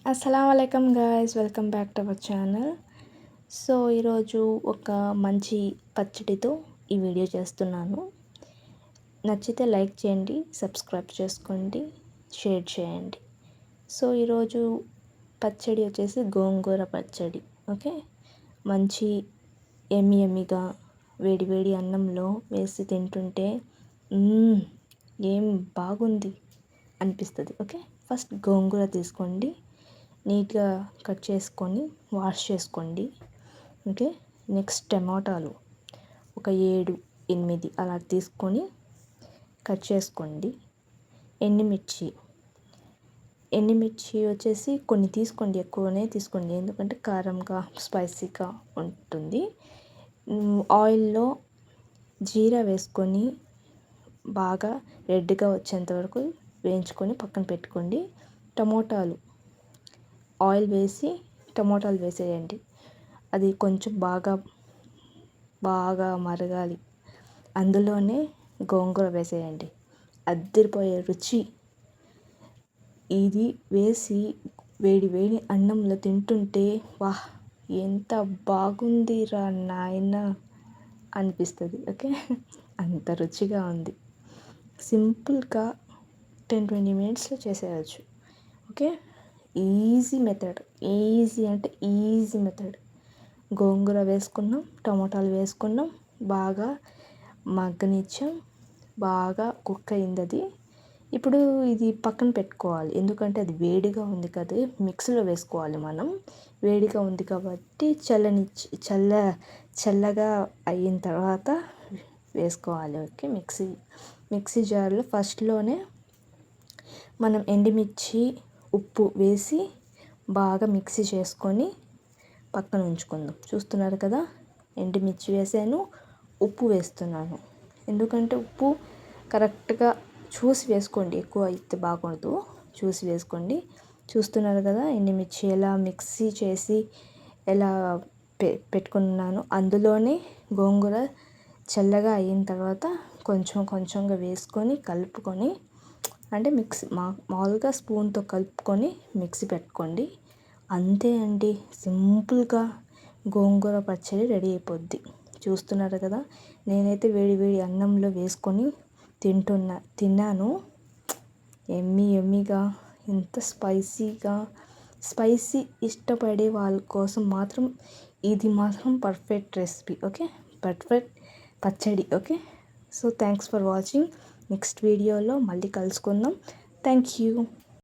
అస్సలాముఅలైకుం guys, welcome back to our channel. So ఈరోజు ఒక మంచి పచ్చడితో ఈ వీడియో చేస్తున్నాను. నచ్చితే లైక్ చేయండి, సబ్స్క్రైబ్ చేసుకోండి, షేర్ చేయండి. సో ఈరోజు పచ్చడి వచ్చేసి గోంగూర పచ్చడి. ఓకే, మంచి ఎమ్మిగా వేడి వేడి అన్నంలో వేసి తింటుంటే ఏం బాగుంది అనిపిస్తుంది. ఓకే, ఫస్ట్ గోంగూర తీసుకోండి, నీట్గా కట్ చేసుకొని వాష్ చేసుకోండి. ఓకే, నెక్స్ట్ టమాటాలు ఒక 7-8 అలా తీసుకొని కట్ చేసుకోండి. ఎండుమిర్చి వచ్చేసి కొన్ని తీసుకోండి, ఎక్కువనే తీసుకోండి, ఎందుకంటే కారంగా స్పైసీగా ఉంటుంది. ఆయిల్లో జీరా వేసుకొని బాగా రెడ్గా వచ్చేంత వరకు వేయించుకొని పక్కన పెట్టుకోండి. టమోటాలు ఆయిల్ వేసి టమోటాలు వేసేయండి. అది కొంచెం బాగా మరగాలి. అందులోనే గోంగూర వేసేయండి. అదిరిపోయే రుచి. ఇది వేసి వేడి వేడి అన్నంలో తింటుంటే వాహ్, ఎంత బాగుందిరా నాయన అనిపిస్తుంది. ఓకే, అంత రుచిగా ఉంది. సింపుల్గా 10-20 మినిట్స్లో చేసేయచ్చు. ఓకే, ఈజీ మెథడ్, ఈజీ అంటే ఈజీ మెథడ్. గోంగూర వేసుకున్నాం, టమాటాలు వేసుకున్నాం, బాగా మగ్గనిచ్చాం, బాగా కుక్ అయింది అది. ఇప్పుడు ఇది పక్కన పెట్టుకోవాలి, ఎందుకంటే అది వేడిగా ఉంది కదా, మిక్సీలో వేసుకోవాలి మనం. వేడిగా ఉంది కాబట్టి చల్లగా అయిన తర్వాత వేసుకోవాలి. ఓకే, మిక్సీ జార్లో ఫస్ట్లోనే మనం ఎండుమిర్చి, ఉప్పు వేసి బాగా మిక్సీ చేసుకొని పక్కన ఉంచుకుందాం. చూస్తున్నారు కదా, ఎండుమిర్చి వేసాను, ఉప్పు వేస్తున్నాను. ఎందుకంటే ఉప్పు కరెక్ట్గా చూసి వేసుకోండి, ఎక్కువ అయితే బాగుండదు, చూసి వేసుకోండి. చూస్తున్నారు కదా, ఎండుమిర్చి ఎలా మిక్సీ చేసి ఎలా పెట్టుకున్నాను. అందులోనే గోంగూర చల్లగా అయిన తర్వాత కొంచెంగా వేసుకొని కలుపుకొని, అంటే మామూలుగా స్పూన్తో కలుపుకొని మిక్సీ పెట్టుకోండి. అంతే అండి, సింపుల్గా గోంగూర పచ్చడి రెడీ అయిపోద్ది. చూస్తున్నారు కదా, నేనైతే వేడి అన్నంలో వేసుకొని తిన్నాను. ఎమ్మిగా, ఎంత స్పైసీ ఇష్టపడే వాళ్ళ కోసం మాత్రం ఇది మాత్రం పర్ఫెక్ట్ రెసిపీ. ఓకే, పర్ఫెక్ట్ పచ్చడి. Okay, so thanks for watching. Next వీడియోలో మళ్ళీ కలుసుకుందాం. Thank you.